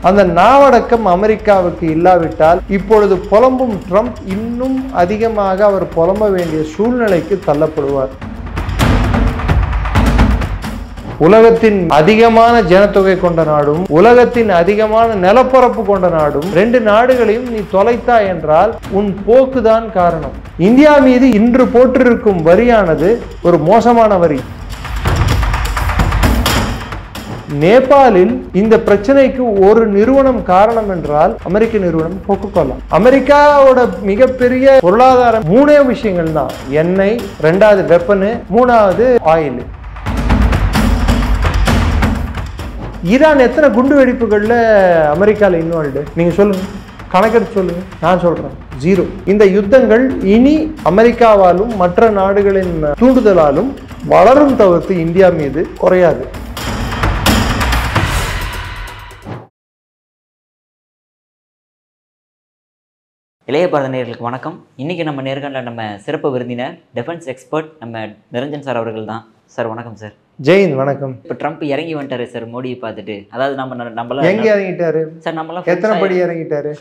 அந்த நாவடக்கம் அமெரிக்காவுக்கு இல்லாவிட்டால் இப்பொழுது புலம்பும் ட்ரம்ப் இன்னும் அதிகமாக அவர் புலம்ப வேண்டிய சூழ்நிலைக்கு தள்ளப்படுவார். உலகத்தின் அதிகமான ஜனத்தொகை கொண்ட நாடும் உலகத்தின் அதிகமான நிலப்பரப்பு கொண்ட நாடும் ரெண்டு நாடுகளையும் நீ தொலைத்தா என்றால் உன் போக்குதான் காரணம். இந்தியா மீது இன்று போட்டிருக்கும் வரியானது ஒரு மோசமான வரி. நேபாளில் இந்த பிரச்சனைக்கு ஒரு நிறுவனம் காரணம் என்றால் அமெரிக்க நிறுவனம் கொக்கோகோலா. அமெரிக்காவோட மிகப்பெரிய பொருளாதாரம் மூணே விஷயங்கள் தான்: எண்ணெய், ரெண்டாவது வெப்பனு, மூணாவது ஆயில். ஈரான் எத்தனை குண்டு வெடிப்புகள்ல அமெரிக்கால இன்வால்வ்டு நீங்க சொல்லுங்க, கணக்கெடுத்து சொல்லுங்க. நான் சொல்றேன், 0. இந்த யுத்தங்கள் இனி அமெரிக்காவாலும் மற்ற நாடுகளின் தூண்டுதலாலும் வளரும் தவிர்த்து இந்தியா மீது குறையாது. இளைய பாரத நேயர்களுக்கு வணக்கம். இன்றைக்கி நம்ம நேர்காணலில் நம்ம சிறப்பு விருந்தினர் டிஃபென்ஸ் எக்ஸ்பர்ட் நம்ம நிரஞ்சன் சார் அவர்கள் தான். சார் வணக்கம் சார். ஜெயின் வணக்கம். இப்போ ட்ரம்ப் இறங்கி வந்துட்டாரு சார் மோடியை பார்த்துட்டு. அதாவது நம்மளாம் எங்கே இறங்கிட்டாரு சார்? நம்மளாம் எத்தனை படி இறங்கிட்டாரு?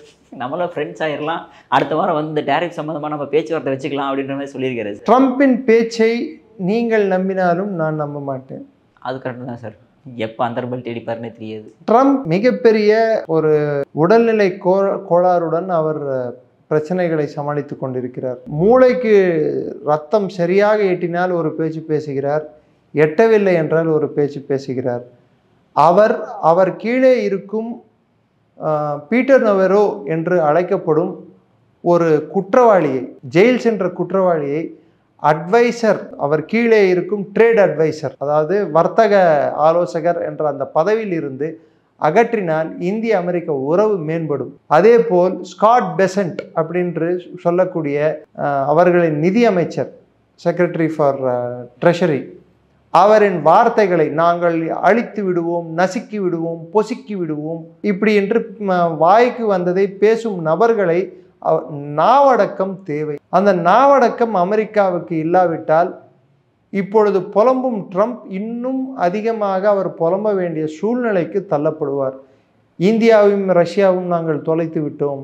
நம்மளாம் ஃப்ரெண்ட்ஸ் ஆயிடலாம், அடுத்த வாரம் வந்து இந்த டேரிஃப் சம்மந்தமாக நம்ம பேச்சுவார்த்தை வச்சுக்கலாம் அப்படின்ற மாதிரி சொல்லியிருக்காரு. ட்ரம்பின் பேச்சை நீங்கள் நம்பினாலும் நான் நம்ப மாட்டேன். அது கரெக்டு தான் சார். எப்போ அந்தர்பல் தேடிப்பாருன்னே தெரியாது. ட்ரம்ப் மிகப்பெரிய ஒரு உடல்நிலை கோளாறுடன் அவர் பிரச்சனைகளை சமாளித்து கொண்டிருக்கிறார். மூளைக்கு ரத்தம் சரியாக எட்டினால் ஒரு பேச்சு பேசுகிறார், எட்டவில்லை என்றால் ஒரு பேச்சு பேசுகிறார். அவர் கீழே இருக்கும் பீட்டர் நவரோ என்று அழைக்கப்படும் ஒரு குற்றவாளியை, ஜெயில் சென்ற குற்றவாளியை அட்வைசர், அவர் கீழே இருக்கும் ட்ரேட் அட்வைசர், அதாவது வர்த்தக ஆலோசகர் என்ற அந்த பதவியில் இருந்து அகற்றினால் இந்திய அமெரிக்க உறவு மேம்படும். அதே போல் ஸ்காட் பெசன்ட் அப்படின்று சொல்லக்கூடிய அவர்களின் நிதி அமைச்சர், செக்ரட்டரி ஃபார் ட்ரெஷரி, அவரின் வார்த்தைகளை நாங்கள் அழித்து விடுவோம், நசுக்கி விடுவோம், பொசுக்கி விடுவோம் இப்படி என்று வாய்க்கு வந்ததை பேசும் நபர்களை நாவடக்கம் தேவை. அந்த நாவடக்கம் அமெரிக்காவுக்கு இல்லாவிட்டால் இப்பொழுது புலம்பும் ட்ரம்ப் இன்னும் அதிகமாக அவர் புலம்ப வேண்டிய சூழ்நிலைக்கு தள்ளப்படுவார். இந்தியாவையும் ரஷ்யாவும் நாங்கள் தொலைத்து விட்டோம்.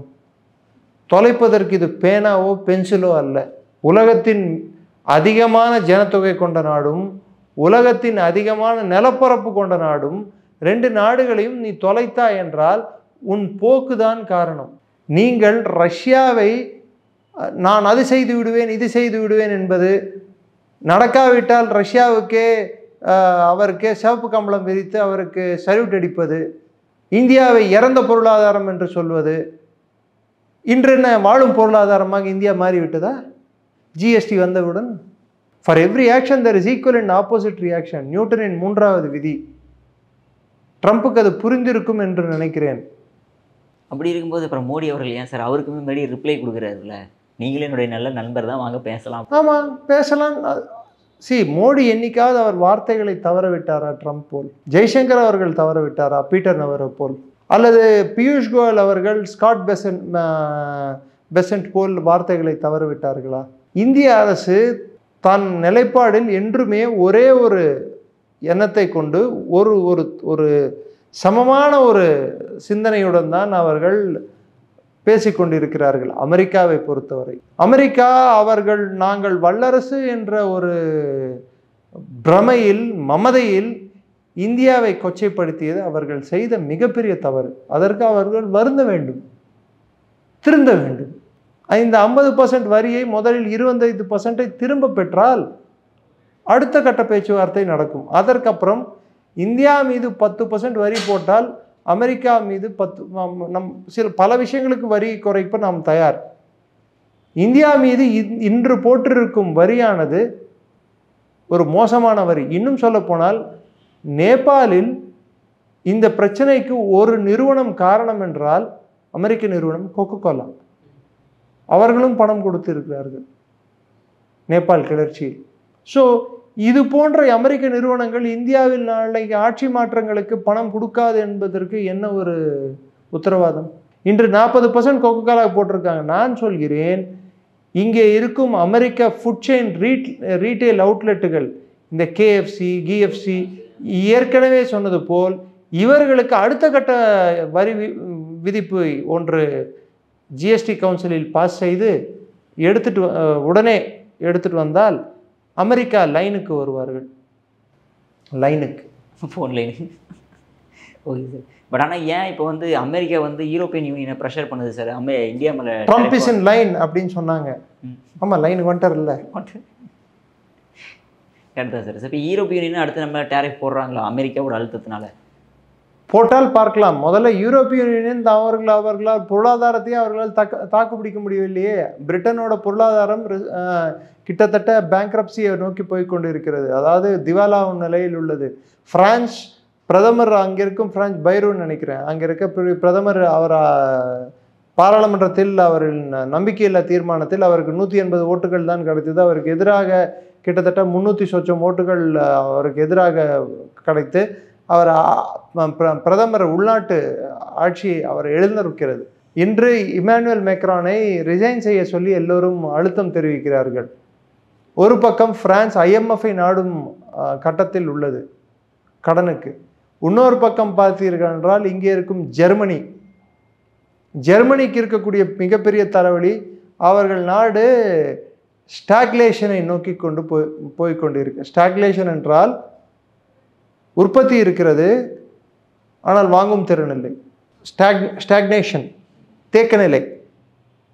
தொலைப்பதற்கு இது பேனாவோ பென்சிலோ அல்ல. உலகத்தின் அதிகமான ஜனத்தொகை கொண்ட நாடும் உலகத்தின் அதிகமான நிலப்பரப்பு கொண்ட நாடும் ரெண்டு நாடுகளையும் நீ தொலைத்தா என்றால் உன் போக்குதான் காரணம். நீங்கள் ரஷ்யாவை நான் அது செய்து விடுவேன் இது செய்து விடுவேன் என்பது நடக்காவிட்டால் ரஷ்யாவுக்கே அவருக்கே சிவப்பு கம்பளம் விரித்து அவருக்கு சல்யூட் அடிப்பது, இந்தியாவை இறந்த பொருளாதாரம் என்று சொல்வது, இன்று என்ன வாழும் பொருளாதாரமாக இந்தியா மாறிவிட்டதா? ஜிஎஸ்டி வந்தவுடன் for every action there is equal and opposite reaction. நியூட்டனின் 3வது விதி. ட்ரம்ப்புக்கு அது புரிந்திருக்கும் என்று நினைக்கிறேன். அப்படி இருக்கும்போது அப்புறம் மோடி அவர்கள் ஏன் சார் அவருக்கு முன்னாடி ரிப்ளை கொடுக்குறாருல்ல, நீங்களே என்னுடைய நல்ல நண்பர் தான், வாங்க பேசலாம். ஆமாம், பேசலாம். மோடி என்னைக்காவது அவர் வார்த்தைகளை தவற விட்டாரா? ட்ரம்ப் போல் ஜெய்சங்கர் அவர்கள் தவற விட்டாரா? பீட்டர் நவரோ போல், அல்லது பியூஷ் கோயல் அவர்கள் ஸ்காட் பெசன்ட் போல் வார்த்தைகளை தவற விட்டார்களா? இந்திய அரசு தன் நிலைப்பாடில் என்றுமே ஒரே ஒரு எண்ணத்தை கொண்டு ஒரு சமமான ஒரு சிந்தனையுடன் தான் அவர்கள் பேசிக்கொண்டிருக்கிறார்கள். அமெரிக்காவை பொறுத்தவரை அமெரிக்கா அவர்கள் நாங்கள் வல்லரசு என்ற ஒரு பிரமையில் மமதையில் இந்தியாவை கொச்சைப்படுத்தியது அவர்கள் செய்த மிகப்பெரிய தவறு. அதற்கு அவர்கள் வருந்த வேண்டும், திருந்த வேண்டும். இந்த 50% வரியை முதலில் 25% திரும்ப பெற்றால் அடுத்த கட்ட பேச்சுவார்த்தை நடக்கும். அதற்கப்புறம் இந்தியா மீது 10% வரி போட்டால் அமெரிக்கா மீது 10 பல விஷயங்களுக்கு வரி குறைப்ப நாம் தயார். இந்தியா மீது இன்று போட்டிருக்கும் வரியானது ஒரு மோசமான வரி. இன்னும் சொல்ல போனால் நேபாளில் இந்த பிரச்சனைக்கு ஒரு நிறுவனம் காரணம் என்றால் அமெரிக்க நிறுவனம் கொக்கோகோலா. அவர்களும் பணம் கொடுத்திருக்கிறார்கள் நேபாள் கிளர்ச்சியில். ஸோ இது போன்ற அமெரிக்க நிறுவனங்கள் இந்தியாவில் நாளைக்கு ஆட்சி மாற்றங்களுக்கு பணம் கொடுக்காது என்பதற்கு என்ன ஒரு உத்தரவாதம்? இன்று 40% கொக்கோகோலா போட்டிருக்காங்க. நான் சொல்கிறேன், இங்கே இருக்கும் அமெரிக்க ஃபுட் செயின் ரீட்டைல் அவுட்லெட்டுகள், இந்த கேஎஃப்சி, கிஎஃப்சி, ஏற்கனவே சொன்னது போல் இவர்களுக்கு அடுத்த கட்ட வரி விதிப்பு ஒன்று ஜிஎஸ்டி கவுன்சிலில் பாஸ் செய்து உடனே எடுத்துட்டு வந்தால் அமெரிக்கா லைனுக்கு வருவார்கள். லைனுக்கு, phone line. Okay sir. But ஆனால் ஏன் இப்போ வந்து அமெரிக்கா வந்து யூரோப்பியன் யூனியனை ப்ரெஷர் பண்ணுது சார் இந்தியா மேலே? ட்ரம்ப் இஸ் இன் லைன் அப்படின்னு சொன்னாங்க. ஆமாம், லைனுக்கு வந்துட்டார் இல்லை? கரெக்ட் தான் சார். இப்போ யூரோப்பியன் யூனியன் அடுத்து நம்ம டேரிஃப் போடுறாங்களா அமெரிக்காவோட அழுத்தத்தினால? போட்டால் பார்க்கலாம். முதல்ல யூரோப்பியன் யூனியன் அவர்களால் பொருளாதாரத்தையே அவர்களால் தாக்கு பிடிக்க முடியவில்லையே. பிரிட்டனோட பொருளாதாரம் கிட்டத்தட்ட பேங்க்ரப்சியை நோக்கி போய் கொண்டு இருக்கிறது. அதாவது திவாலாவும் நிலையில் உள்ளது. பிரான்ஸ் பிரதமர், அங்கே இருக்கும் பிரான்ஸ் பைரூன்னு நினைக்கிறேன், அங்கே இருக்க பிரதமர் அவர் பாராளுமன்றத்தில் அவரின் நம்பிக்கையில்லா தீர்மானத்தில் அவருக்கு 180 ஓட்டுகள் தான் கிடைத்தது. அவருக்கு எதிராக கிட்டத்தட்ட 300 சொச்சம் ஓட்டுகள் அவருக்கு எதிராக கிடைத்து அவர் பிரதமர் உள்நாட்டு ஆட்சி அவர் எழுந்திருக்கிறது. இன்று இமானுவேல் மேக்ரானை ரிசைன் செய்ய சொல்லி எல்லோரும் அழுத்தம் தெரிவிக்கிறார்கள். ஒரு பக்கம் பிரான்ஸ் IMF-ஐ நாடும் கட்டத்தில் உள்ளது கடனுக்கு. இன்னொரு பக்கம் பார்த்தீர்கள் என்றால் இங்கே இருக்கும் ஜெர்மனிக்கு இருக்கக்கூடிய மிகப்பெரிய தலைவலி, அவர்கள் நாடு ஸ்டாக்லேஷனை நோக்கி கொண்டு போய்கொண்டிருக்கு. ஸ்டாக்லேஷன் என்றால் உற்பத்தி இருக்கிறது ஆனால் வாங்கும் திறன் இல்லை. ஸ்டாக்னேஷன், தேக்க நிலை,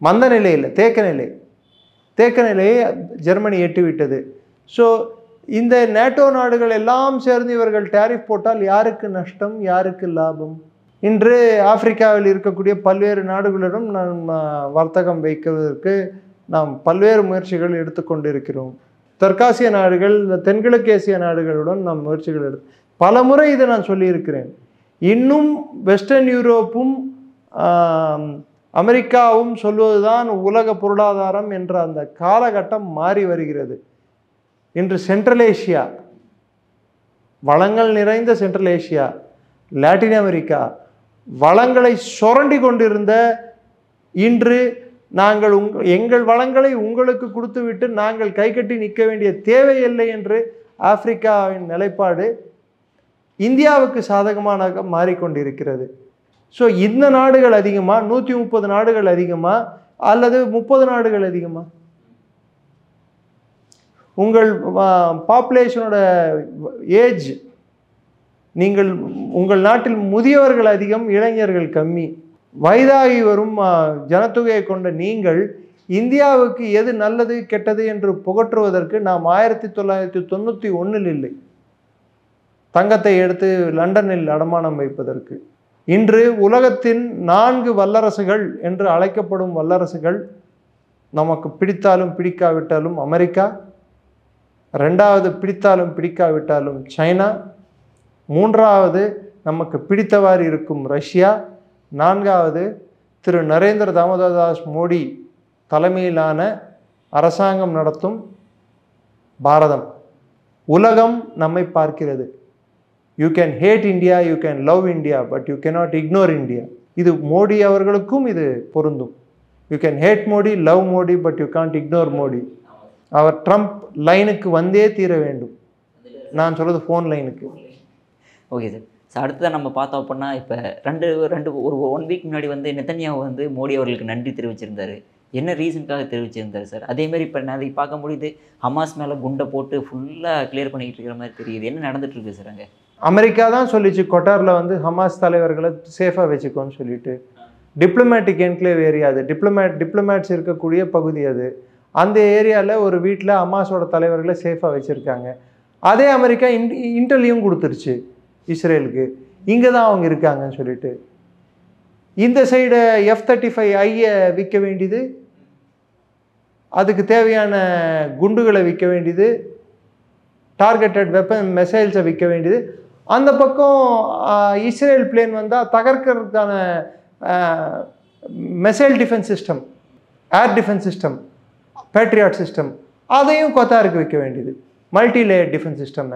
மந்த நிலை இல்லை, தேக்க நிலையை ஜெர்மனி எட்டிவிட்டது. ஸோ இந்த நேட்டோ நாடுகள் எல்லாம் சேர்ந்து இவர்கள் டேரிஃப் போட்டால் யாருக்கு நஷ்டம், யாருக்கு லாபம்? இன்று ஆப்பிரிக்காவில் இருக்கக்கூடிய பல்வேறு நாடுகளிடம் நாம் வர்த்தகம் வைக்கிறதுக்கு நாம் பல்வேறு முயற்சிகள் எடுத்துக்கொண்டு இருக்கிறோம். தெற்காசிய நாடுகள், தென்கிழக்கேசிய நாடுகளுடன் நாம் முயற்சிகள் பல முறை இதை நான் சொல்லியிருக்கிறேன். இன்னும் வெஸ்டர்ன் யூரோப்பும் அமெரிக்காவும் சொல்வதுதான் உலக பொருளாதாரம் என்ற அந்த காலகட்டம் மாறி வருகிறது. இன்று சென்ட்ரல் ஏசியா, வளங்கள் நிறைந்த சென்ட்ரல் ஏசியா, லாட்டின் அமெரிக்கா, வளங்களை சுரண்டி கொண்டிருந்த இன்று நாங்கள் எங்கள் வளங்களை உங்களுக்கு கொடுத்துவிட்டு நாங்கள் கை கட்டி நிற்க வேண்டிய தேவையில்லை என்று ஆப்பிரிக்காவின் நிலைப்பாடு இந்தியாவுக்கு சாதகமாக மாறிக்கொண்டிருக்கிறது. ஸோ இந்த நாடுகள் அதிகமா, 130 நாடுகள் அதிகமா அல்லது 30 நாடுகள் அதிகமா? உங்கள் பாப்புலேஷனோட ஏஜ், நீங்கள் உங்கள் நாட்டில் முதியவர்கள் அதிகம், இளைஞர்கள் கம்மி. வயதாகி வரும் ஜனத்தொகையை கொண்ட நீங்கள் இந்தியாவுக்கு எது நல்லது கெட்டது என்று புகற்றுவதற்கு நாம் 1991 இல்லை. தங்கத்தை எடுத்து லண்டனில் அடமானம் வைப்பதற்கு. இன்று உலகத்தின் 4 வல்லரசுகள் என்று அழைக்கப்படும் வல்லரசுகள், நமக்கு பிடித்தாலும் பிடிக்காவிட்டாலும் அமெரிக்கா, 2வது பிடித்தாலும் பிடிக்காவிட்டாலும் சைனா, 3வது நமக்கு பிடித்தவாறு இருக்கும் ரஷ்யா, 4வது திரு நரேந்திர தாமோதர் மோடி தலைமையிலான அரசாங்கம் நடத்தும் பாரதம். உலகம் நம்மை பார்க்கிறது. You can hate India, you can love India, but you cannot ignore India. இது மோடி அவர்களுக்கும் இது பொருந்தும். You can hate Modi, love Modi, but you can't ignore Modi. அவர் ட்ரம்ப் லைனுக்கு வந்தே தீர வேண்டும். நான் சொல்கிறது ஃபோன் லைனுக்கு. Okay sir. ஸோ அடுத்ததான் நம்ம பார்த்தோம் அப்படின்னா, இப்போ ஒரு 1 வீக் முன்னாடி வந்து நெத்தன்யாஹூ வந்து மோடி அவர்களுக்கு நன்றி தெரிவிச்சிருந்தார். என்ன ரீசனுக்காக தெரிவிச்சிருந்தார் சார்? அதேமாதிரி இப்போ நான் அதை பார்க்க முடியுது, ஹமாஸ் மேலே குண்டை போட்டு ஃபுல்லாக கிளியர் பண்ணிக்கிட்டு இருக்கிற மாதிரி தெரியுது. என்ன நடந்துட்டு இருக்கு சார் அங்கே? அமெரிக்கா தான் சொல்லிச்சு கொட்டாரில் வந்து ஹமாஸ் தலைவர்களை சேஃபாக வச்சுக்கோன்னு சொல்லிட்டு. டிப்ளமேட்டிக் என்க்ளேவ் ஏரியா அது, டிப்ளமேட்ஸ் இருக்கக்கூடிய பகுதி அது. அந்த ஏரியாவில் ஒரு வீட்டில் ஹமாஸோட தலைவர்களை சேஃபாக வச்சுருக்காங்க. அதே அமெரிக்கா இன்டெல்லையும் கொடுத்துருச்சு இஸ்ரேலுக்கு, இங்கே தான் அவங்க இருக்காங்கன்னு சொல்லிட்டு. இந்த சைடு F-35I விற்க வேண்டியது, அதுக்கு தேவையான குண்டுகளை விற்க வேண்டியது, டார்கெட்டட் வெப்பன் மிசைல்ஸை விற்க வேண்டியது. அந்த பக்கம் இஸ்ரேல் பிளேன் வந்தால் தகர்க்கிறதுக்கான missile defence system, air defence system, Patriot system, அதையும் கொத்தாருக்கு விற்க வேண்டியது, multi layer defence system.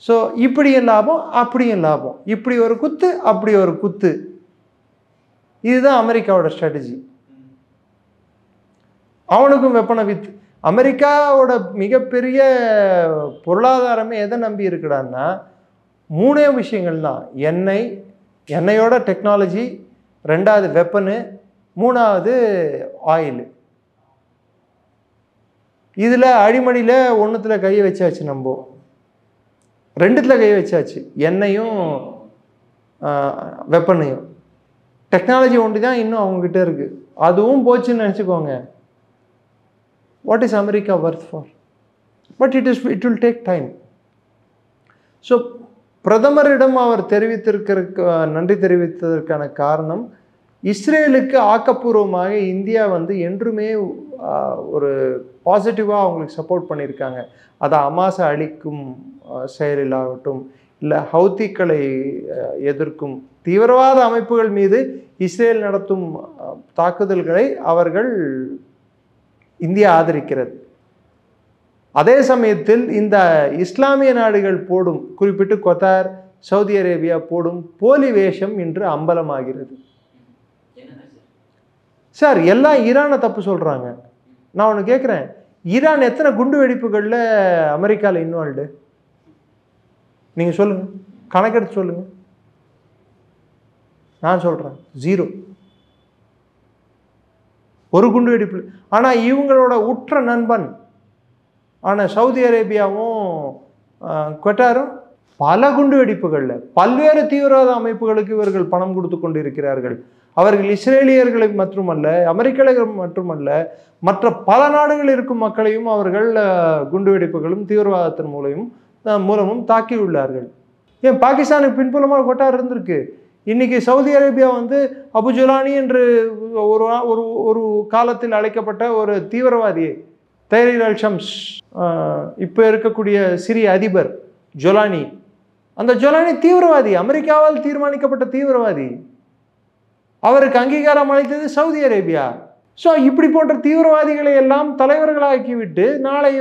So இப்படியும் லாபம், அப்படியும் லாபம், இப்படி ஒரு குத்து, அப்படி ஒரு குத்து. இதுதான் அமெரிக்காவோட ஸ்ட்ராட்டஜி. அவனுக்கும் வெப்பனை வித்து. அமெரிக்காவோட மிகப்பெரிய பொருளாதாரமே எதை நம்பி இருக்குடான்னா, 3 விஷயங்கள் தான். எண்ணெயோட டெக்னாலஜி, 2வது வெப்பனு, 3வது ஆயில். இதில் அடிமடியில் 1த்துல கையை வச்சாச்சு, நம்ம 2த்துல கையை வச்சாச்சு, எண்ணெயும் வெப்பனையும். டெக்னாலஜி ஒன்று தான் இன்னும் அவங்ககிட்ட இருக்குது. அதுவும் போச்சுன்னு நினச்சிக்கோங்க. What is America worth for? But it will take time. So பிரதமரிடம் அவர் நன்றி தெரிவித்ததற்கான காரணம், இஸ்ரேலுக்கு ஆக்கப்பூர்வமாக இந்தியா என்றுமே ஒரு பாசிட்டிவாக அவங்களுக்கு சப்போர்ட் பண்ணியிருக்காங்க. அதை ஹமாஸை அழிக்கும் செயலிலாகட்டும், இல்லை ஹவுத்திகளை எதிர்க்கும் தீவிரவாத அமைப்புகள் மீது இஸ்ரேல் நடத்தும் தாக்குதல்களை இந்தியா ஆதரிக்கிறது. அதே சமயத்தில் இந்த இஸ்லாமிய நாடுகள் போடும், குறிப்பிட்டு கத்தார், சவுதி அரேபியா போடும் போலி வேஷம் இன்று அம்பலமாகிறது. சார், எல்லாம் ஈரானை தப்பு சொல்கிறாங்க. நான் ஒன்று கேட்குறேன், ஈரான் எத்தனை குண்டு வெடிப்புகளில் அமெரிக்காவில் இன்வால்வ்டு? நீங்கள் சொல்லுங்கள், கணக்கெடுத்து சொல்லுங்கள். நான் சொல்கிறேன் 0. ஒரு குண்டு வெடிப்பு. ஆனால் இவங்களோட உற்ற நண்பன் ஆனால் சவுதி அரேபியாவும் கட்டாரும் பல குண்டு வெடிப்புகளில் பல்வேறு தீவிரவாத அமைப்புகளுக்கு இவர்கள் பணம் கொடுத்து கொண்டிருக்கிறார்கள். அவர்கள் இஸ்ரேலியர்களை மட்டுமல்ல, அமெரிக்கர்கள் மட்டுமல்ல, மற்ற பல நாடுகளில் இருக்கும் மக்களையும் அவர்கள் குண்டு வெடிப்புகளும் தீவிரவாதத்தின் மூலமும் தாக்கியுள்ளார்கள். ஏன் பாகிஸ்தானுக்கு பின்புலமாக கொட்டார் இருந்திருக்கு. இன்னைக்கு சவுதி அரேபியா அபு ஜுலானி என்று ஒரு காலத்தில் அழைக்கப்பட்ட ஒரு தீவிரவாதியை, தைரீர் அல் ஷம்ஸ், இப்போ இருக்கக்கூடிய சிரிய அதிபர் ஜொலானி, அந்த ஜொலானி தீவிரவாதி, அமெரிக்காவால் தீர்மானிக்கப்பட்ட தீவிரவாதி. அவருக்கு அங்கீகாரம் அளித்தது சவுதி அரேபியா. ஸோ இப்படி போன்ற தீவிரவாதிகளை எல்லாம் தலைவர்களாக்கிவிட்டு நாளை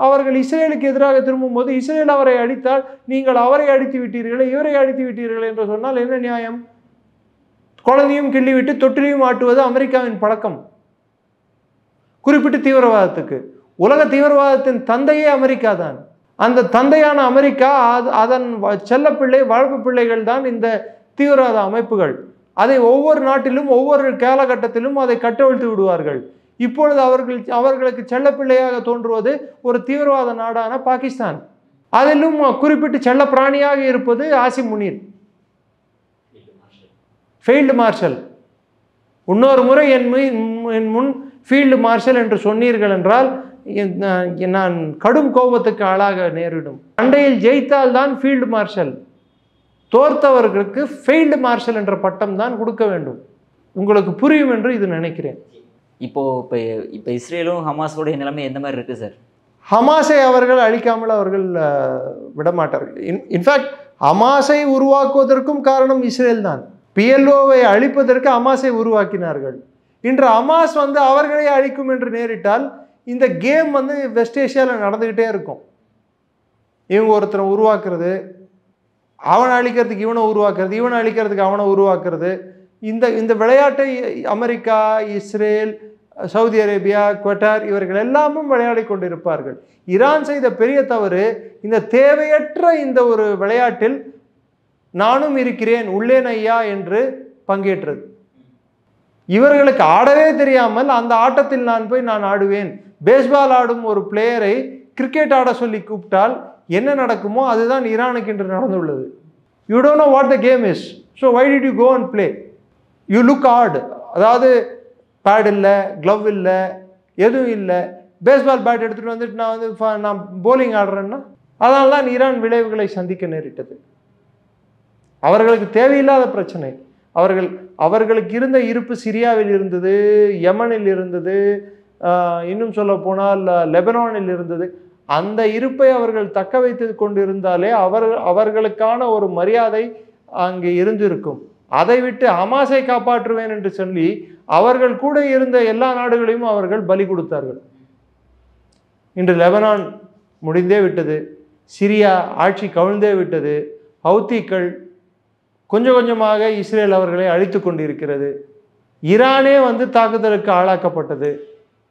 அவர்கள் இஸ்ரேலுக்கு எதிராக திரும்பும்போது, இஸ்ரேல் அவரை அடித்தால் நீங்கள் அவரை அடித்து விட்டீர்களே, இவரை அடித்து விட்டீர்கள் என்று சொன்னால் என்ன நியாயம்? குழந்தையும் கிள்ளிவிட்டு தொட்டிலையும் ஆட்டுவது அமெரிக்காவின் பழக்கம். குறிப்பிட்டு தீவிரவாதத்துக்கு, உலக தீவிரவாதத்தின் தந்தையே அமெரிக்கா தான். அந்த தந்தையான அமெரிக்கா, அதன் செல்லப்பிள்ளை, வளர்ப்பு பிள்ளைகள் தான் இந்த தீவிரவாத அமைப்புகள். அதை ஒவ்வொரு நாட்டிலும் ஒவ்வொரு காலகட்டத்திலும் அதை கட்டவிழ்த்து விடுவார்கள். இப்பொழுது அவர்களுக்கு செல்லப்பிள்ளையாக தோன்றுவது ஒரு தீவிரவாத நாடான பாகிஸ்தான். அதிலும் குறிப்பிட்டு செல்ல பிராணியாக இருப்பது ஆசிம் முனீர், ஃபீல்டு மார்ஷல். இன்னொரு முறை என் முன் ஃபீல்டு மார்ஷல் என்று சொன்னீர்கள் என்றால் நான் கடும் கோபத்துக்கு ஆளாக நேரிடும். சண்டையில் ஜெயித்தால் தான் ஃபீல்டு மார்ஷல், தோர்த்தவர்களுக்கு ஃபீல்டு மார்ஷல் என்ற பட்டம் தான் கொடுக்க வேண்டும். உங்களுக்கு புரியும் என்று இது நினைக்கிறேன். இப்போ இஸ்ரேலும் ஹமாஸோடைய நிலைமை எந்த மாதிரி இருக்குது சார்? ஹமாஸை அவர்கள் அழிக்காமல் அவர்கள் விடமாட்டார்கள். இன்ஃபேக்ட் ஹமாஸை உருவாக்குவதற்கும் காரணம் இஸ்ரேல் தான். PLOவை அழிப்பதற்கு ஹமாஸை உருவாக்கினார்கள். இன்று ஹமாஸ் அவர்களை அழிக்கும் என்று நேரிட்டால் இந்த கேம் வெஸ்ட் ஏஷியாவில் நடந்துக்கிட்டே இருக்கும். இவங்க ஒருத்தரை உருவாக்குறது, அவனை அழிக்கிறதுக்கு இவனை உருவாக்குறது, இவனை அழிக்கிறதுக்கு அவனை உருவாக்குறது. இந்த விளையாட்டை America, Israel, Saudi Arabia, Qatar இவர்கள் எல்லாமும் விளையாடி கொண்டிருப்பார்கள். ஈரான் செய்த பெரிய தவறு இந்த தேவையற்ற இந்த ஒரு விளையாட்டில் நானும் இருக்கிறேன், உள்ளேன் ஐயா என்று பங்கேற்றது. இவர்களுக்கு ஆடவே தெரியாமல் அந்த ஆட்டத்தில் நான் ஆடுவேன். பேஸ்பால் ஆடும் ஒரு பிளேயரை கிரிக்கெட் ஆட சொல்லி கூப்பிட்டால் என்ன நடக்குமோ அதுதான் ஈரானுக்கு இன்று நடந்துள்ளது. You don't know what the game is, so why did you go and play? You look hard. அதாவது பேட் இல்லை, க்ளவ் இல்லை, எதுவும் இல்லை. பேஸ்பால் பேட் எடுத்துகிட்டு வந்துட்டு நான் போலிங் ஆடுறேன்னா அதனால தான் ஈரான் விளைவுகளை சந்திக்க நேரிட்டது. அவர்களுக்கு தேவையில்லாத பிரச்சனை. அவர்களுக்கு இருந்த இருப்பு சிரியாவில் இருந்தது, யமனில் இருந்தது, இன்னும் சொல்ல போனால் லெபனானில் இருந்தது. அந்த இருப்பை அவர்கள் தக்க வைத்து கொண்டிருந்தாலே அவர்களுக்கான ஒரு மரியாதை அங்கே இருந்திருக்கும். அதை விட்டு ஹமாஸை காப்பாற்றுவேன் என்று சொல்லி அவர்கள் கூட இருந்த எல்லா நாடுகளையும் அவர்கள் பலி கொடுத்தார்கள். இன்று லெபனான் முடிந்தே விட்டது, சிரியா ஆட்சி கவிழ்ந்தே விட்டது, ஹவுத்திகள் கொஞ்சம் கொஞ்சமாக இஸ்ரேல் அவர்களை அழித்து கொண்டிருக்கிறது, ஈரானே தாக்குதலுக்கு ஆளாக்கப்பட்டது.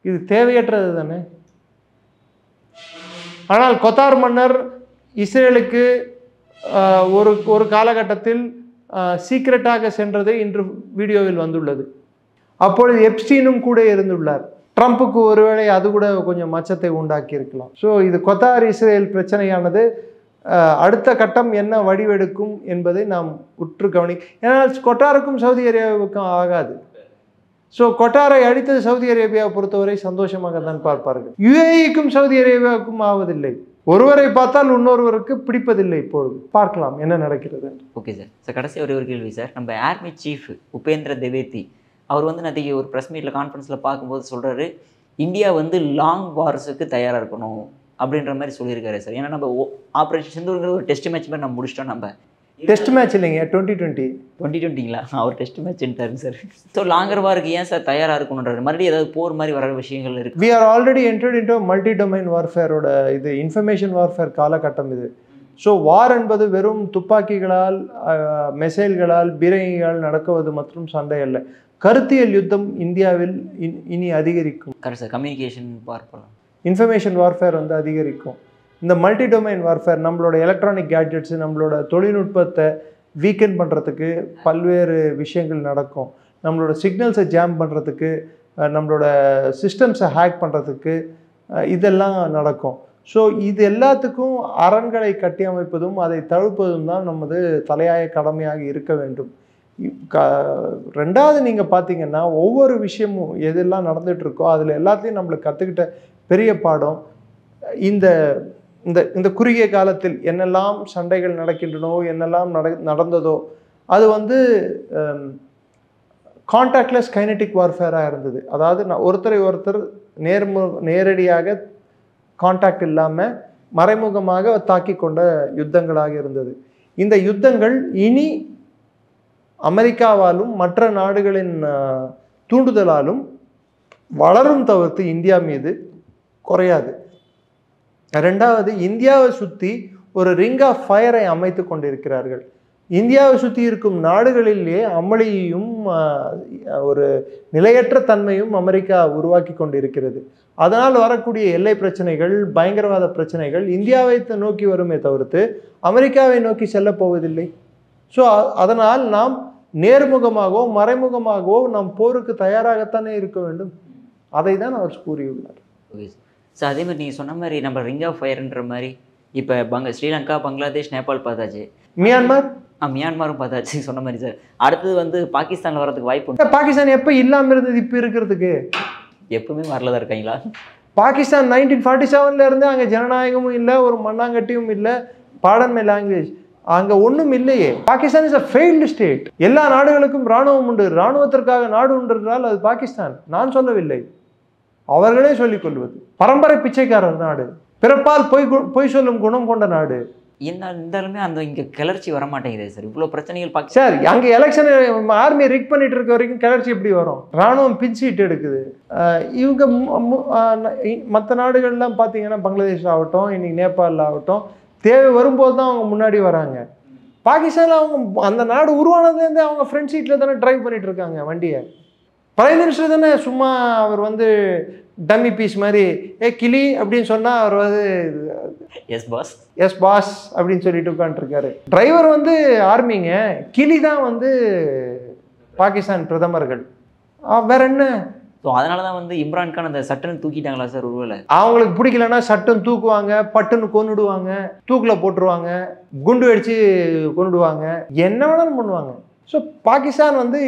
இது தேவையற்றது தானே. ஆனால் கத்தார் மன்னர் இஸ்ரேலுக்கு ஒரு காலகட்டத்தில் சீக்ரெட்டாக சென்றதை இன்று வீடியோவில் வந்துள்ளது. அப்பொழுது எப்ஸ்டீனும் கூட இருந்துள்ளார். ட்ரம்ப்புக்கு ஒருவேளை அது கூட கொஞ்சம் மச்சத்தை உண்டாக்கி இருக்கலாம். ஸோ இது கொத்தார் இஸ்ரேல் பிரச்சனையானது அடுத்த கட்டம் என்ன வடிவெடுக்கும் என்பதை நாம் உற்று கவனி. ஏன்னால் கொட்டாருக்கும் சவுதி அரேபியாவுக்கும் ஆகாது. ஸோ கொட்டாரை அடித்தது சவுதி அரேபியாவை பொறுத்தவரை சந்தோஷமாக தான் பார்ப்பார்கள். யுஏஇக்கும் சவுதி அரேபியாவுக்கும் ஆவதில்லை. ஒருவரை பார்த்தால் இன்னொருவருக்கு பிடிப்பதில்லை. இப்பொழுது பார்க்கலாம் என்ன நடக்கிறது. Okay sir. சார் கடைசி ஒரு கேள்வி சார். நம்ம ஆர்மி சீஃப் உபேந்திர திவேதி அவர் வந்து நேற்று ஒரு ப்ரெஸ் மீட்டில் கான்ஃபரன்ஸில் பார்க்கும்போது சொல்கிறாரு, இந்தியா வந்து லாங் வார்ஸுக்கு தயாராக இருக்கணும் அப்படின்ற மாதிரி சொல்லியிருக்காரு சார். ஏன்னா நம்ம ஆப்ரேஷன் சிந்தூருங்கிற ஒரு டெஸ்ட் மேட்ச் மாதிரி நம்ம முடிச்சிட்டோம். நம்ம டெஸ்ட் மேட்ச் இல்லைங்க, 2020 அவர் டெஸ்ட் மேட்ச்ன்ட்டாருங்க சார். ஸோ லாங்கர் வாருக்கு ஏன் சார் தயாராக இருக்கணுன்றாரு? மறுபடியும் ஏதாவது போர் மாதிரி வர விஷயங்கள் இருக்குது. We are already entered into multi domain வார்ஃபேரோட இது இன்ஃபர்மேஷன் வார்ஃபேர் காலகட்டம் இது. ஸோ வார் என்பது வெறும் துப்பாக்கிகளால் மெசைல்களால் பீரங்கிகளால் நடக்குவது மற்றும் சண்டை அல்ல. கருத்தியல் யுத்தம் இந்தியாவில் இனி அதிகரிக்கும். Correct sir. கம்யூனிகேஷன் பார்க்கலாம், இன்ஃபர்மேஷன் வார்ஃபேர் வந்து அதிகரிக்கும். இந்த மல்டி டொமைன் வார்ஃபேர் நம்மளோட எலக்ட்ரானிக் கேட்ஜெட்ஸு நம்மளோட தொழில்நுட்பத்தை வீக்கெண்ட் பண்ணுறதுக்கு பல்வேறு விஷயங்கள் நடக்கும். நம்மளோட சிக்னல்ஸை ஜாம் பண்ணுறதுக்கு, நம்மளோட சிஸ்டம்ஸை ஹேக் பண்ணுறதுக்கு இதெல்லாம் நடக்கும். ஸோ இது எல்லாத்துக்கும் அரண்களை கட்டி அமைப்பதும் அதை தடுப்பதும் தான் நமது தலையாய கடமையாக இருக்க வேண்டும். ரெண்டாவது நீங்கள் பார்த்தீங்கன்னா ஒவ்வொரு விஷயமும் எதெல்லாம் நடந்துகிட்ருக்கோ அதில் எல்லாத்தையும் நம்மளுக்கு கற்றுக்கிட்ட பெரிய பாடம் இந்த இந்த இந்த குறுகிய காலத்தில் என்னெல்லாம் சண்டைகள் நடக்கின்றனோ என்னெல்லாம் நடந்ததோ அது வந்து கான்டாக்ட்லெஸ் கைனட்டிக் வார்ஃபேராக இருந்தது. அதாவது ஒருத்தரை ஒருத்தர் நேரடியாக கான்டாக்ட் இல்லாமல் மறைமுகமாக தாக்கி கொண்ட யுத்தங்களாக இருந்தது. இந்த யுத்தங்கள் இனி அமெரிக்காவாலும் மற்ற நாடுகளின் தூண்டுதலாலும் வளரும் தவிர்த்து இந்தியா மீது குறையாது. ரெண்டாவது, இந்தியாவை சுற்றி ஒரு ரிங் ஆஃப் ஃபயரை அமைத்து கொண்டிருக்கிறார்கள். இந்தியாவை சுற்றி இருக்கும் நாடுகளிலே அமளியும் ஒரு நிலையற்ற தன்மையும் அமெரிக்கா உருவாக்கி கொண்டிருக்கிறது. அதனால் வரக்கூடிய எல்லை பிரச்சனைகள், பயங்கரவாத பிரச்சனைகள் இந்தியாவை நோக்கி வருமே தவிர்த்து அமெரிக்காவை நோக்கி செல்ல போவதில்லை. ஸோ அதனால் நாம் நேர்முகமாகவோ மறைமுகமாகவோ நாம் போருக்கு தயாராகத்தானே இருக்க வேண்டும். அதை தான் அவர் கூறியுள்ளார். Okay sir. அதே மாதிரி நீங்கள் சொன்ன மாதிரி நம்ம ரிங் ஆஃப் ஃபயர்ன்ற மாதிரி இப்போ ஸ்ரீலங்கா, பங்களாதேஷ், நேபாள் பார்த்தாச்சு, மியான்மரும் பார்த்தாச்சு சொன்ன மாதிரி சார். அடுத்தது வந்து பாகிஸ்தானில் வரதுக்கு வாய்ப்பு உண்டு. பாகிஸ்தான் எப்போ இல்லாமல் இருந்தது இப்போ இருக்கிறதுக்கு? எப்பவுமே வரல தான் இருக்காங்களா? பாகிஸ்தான் 1947 இருந்து அங்கே ஜனநாயகமும் இல்லை, ஒரு மண்ணாங்கட்டியும் இல்லை, பாடன் மை லாங்குவேஜ் அங்கே ஒன்றும் இல்லையே. Pakistan is a failed state. எல்லா நாடுகளுக்கும் இராணுவம் உண்டு, இராணுவத்திற்காக நாடு உண்டு என்றால் அது பாகிஸ்தான். நான் சொல்லவில்லை, அவர்களே சொல்லிக் கொள்வது. பரம்பரை பிச்சைக்காரர் நாடு, பிறப்பால் பொய் சொல்லும் குணம் கொண்ட நாடு. இருந்தாலுமே அந்த இங்கே கிளர்ச்சி வர மாட்டேங்குது சார். இவ்வளோ பிரச்சனைகள் சார், அங்கே எலெக்ஷன் ஆர்மி ரிக் பண்ணிட்டு இருக்க வரைக்கும் கிளர்ச்சி எப்படி வரும்? இராணுவம் பின்சீட்டு எடுக்குது. இவங்க மற்ற நாடுகள்லாம் பார்த்தீங்கன்னா பங்களாதேஷ் ஆகட்டும், இன்னைக்கு நேபாளில் ஆகட்டும், தேவை வரும்போது தான் அவங்க முன்னாடி வராங்க. பாகிஸ்தானில் அவங்க அந்த நாடு உருவானதுலேருந்தே அவங்க ஃப்ரண்ட் சீட்டில் தானே ட்ரைவ் பண்ணிட்டு இருக்காங்க வண்டியை. பிரைம் மினிஸ்டர் தானே சும்மா அவர் வந்து டம்மி பீஸ் மாதிரி கிளி அப்படின்னு சொன்னால் அவர் வந்து எஸ் பாஸ் அப்படின்னு சொல்லிட்டு உட்காந்துருக்காரு. டிரைவர் வந்து ஆர்மிங்க, கிளி தான் வந்து பாகிஸ்தான் பிரதமர்கள். வேற என்ன? ஸோ அதனால தான் வந்து இம்ரான்கான் அந்த சட்டன்னு தூக்கிட்டாங்களா சார்? ஒருவேளை அவங்களுக்கு பிடிக்கலன்னா சட்டம் தூக்குவாங்க, பட்டுன்னு கொன்னுடுவாங்க, தூக்கில் போட்டுருவாங்க, குண்டு அடித்து கொண்டுடுவாங்க, என்ன வேணாலும் பண்ணுவாங்க. ஸோ பாகிஸ்தான் வந்து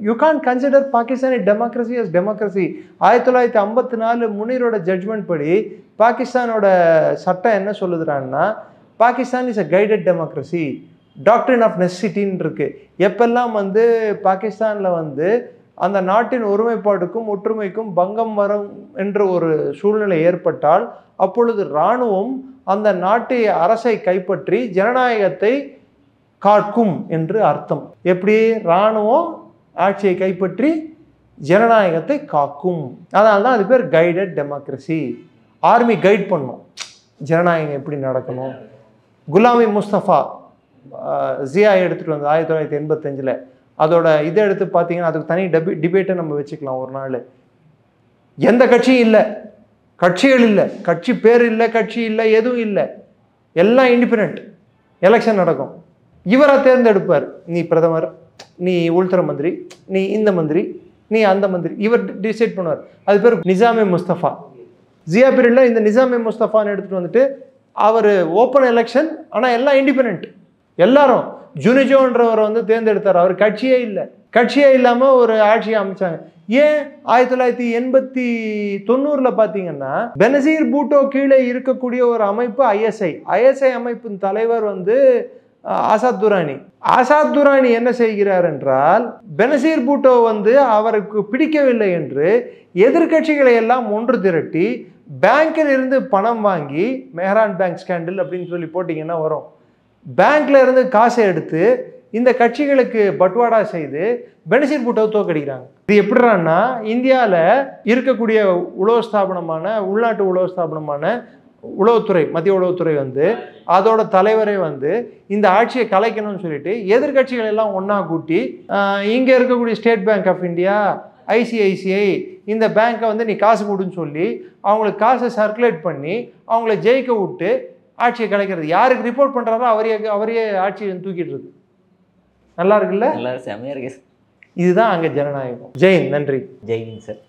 you can consider Pakistan democracy as democracy. 1954 முனீரோட ஜட்ஜ்மெண்ட் படி பாகிஸ்தானோட சட்டம் என்ன சொல்லுதுறான்னா, Pakistan is a guided democracy, doctrine of நெசசிட்டின்னு இருக்கு. எப்பெல்லாம் வந்து பாகிஸ்தானில் வந்து அந்த நாட்டின் ஒருமைப்பாடுக்கும் ஒற்றுமைக்கும் பங்கம் வரும் என்ற ஒரு சூழ்நிலை ஏற்பட்டால் அப்பொழுது இராணுவம் அந்த நாட்டு அரசை கைப்பற்றி ஜனநாயகத்தை காக்கும் என்று அர்த்தம். எப்படி? இராணுவம் ஆட்சியை கைப்பற்றி ஜனநாயகத்தை காக்கும். அதனால தான் அது பேர் கைடட் டெமோக்ரஸி. ஆர்மி கைட் பண்ணும் ஜனநாயகம் எப்படி நடக்கணும். குலாமி முஸ்தபா ஜியா எடுத்துகிட்டு வந்தது 1985. அதோட இதை எடுத்து பார்த்தீங்கன்னா அதுக்கு தனி டிபேட்டை நம்ம வச்சுக்கலாம் ஒரு நாள். எந்த கட்சியும் இல்லை, கட்சிகள் இல்லை, கட்சி பேர் இல்லை, கட்சி இல்லை, எதுவும் இல்லை, எல்லாம் இண்டிபெண்ட். எலெக்ஷன் நடக்கும், இவரை தேர்ந்தெடுப்பார். நீ பிரதமர், நீ உள்துறை மந்திரி, நீ இந்த மந்திரி, நீ அந்த மந்திரி, இவர் டிசைட் பண்ணுவார். அது பேர் நிசாமே முஸ்தபா. ஜியா பீரியடில் இந்த நிசாமே முஸ்தபான்னு எடுத்துகிட்டு வந்துட்டு அவர் ஓப்பன் எலெக்ஷன், ஆனால் எல்லாம் இண்டிபெண்ட், எல்லாரும் ஜுனிஜோன்றவரை வந்து தேர்ந்தெடுத்தார். அவர் கட்சியே இல்லை, கட்சியே இல்லாமல் ஒரு ஆட்சியை அமைச்சாங்க. ஏன் 1990 பார்த்தீங்கன்னா பெனசீர் பூட்டோ கீழே இருக்கக்கூடிய ஒரு அமைப்பு ஐஎஸ்ஐ அமைப்பின் தலைவர் வந்து ஆசாத் துரானி. ஆசாத் துரானி என்ன செய்கிறார் என்றால், பெனசீர் பூட்டோ வந்து அவருக்கு பிடிக்கவில்லை என்று எதிர்கட்சிகளை எல்லாம் ஒன்று திரட்டி பேங்கில் இருந்து பணம் வாங்கி, மெஹரான் பேங்க் ஸ்கேண்டல் அப்படின்னு சொல்லி போட்டிங்கன்னா வரும், பேங்க்ல இருந்து காசை எடுத்து இந்த கட்சிகளுக்கு பட்வாடா செய்து பெனசீர் பூட்டோவை தோக்கடிக்கிறாங்க. இது எப்படிறான்னா, இந்தியாவில் இருக்கக்கூடிய உளவு ஸ்தாபனமான, உள்நாட்டு உளவு ஸ்தாபனமான உளவுத்துறை, மத்திய உளவுத்துறை வந்து அதோட தலைவரே வந்து இந்த ஆட்சியை கலைக்கணும்னு சொல்லிட்டு எதிர்கட்சிகள் எல்லாம் ஒன்றா கூட்டி இங்கே இருக்கக்கூடிய State Bank of India, ICICI, இந்த பேங்க்கை வந்து நீ காசு கொடுன்னு சொல்லி அவங்களுக்கு காசை சர்க்குலேட் பண்ணி அவங்கள ஜெயிக்க விட்டு ஆட்சியை கலைக்கிறது. யாருக்கு ரிப்போர்ட் பண்ணுறாரோ அவரையே ஆட்சியை தூக்கிட்டு இருக்கு. நல்லா இருக்குல்ல? நல்லா செமையாக இருக்கு. இதுதான் அங்கே ஜனநாயகம். ஜெயின், நன்றி. ஜெயின் சார்.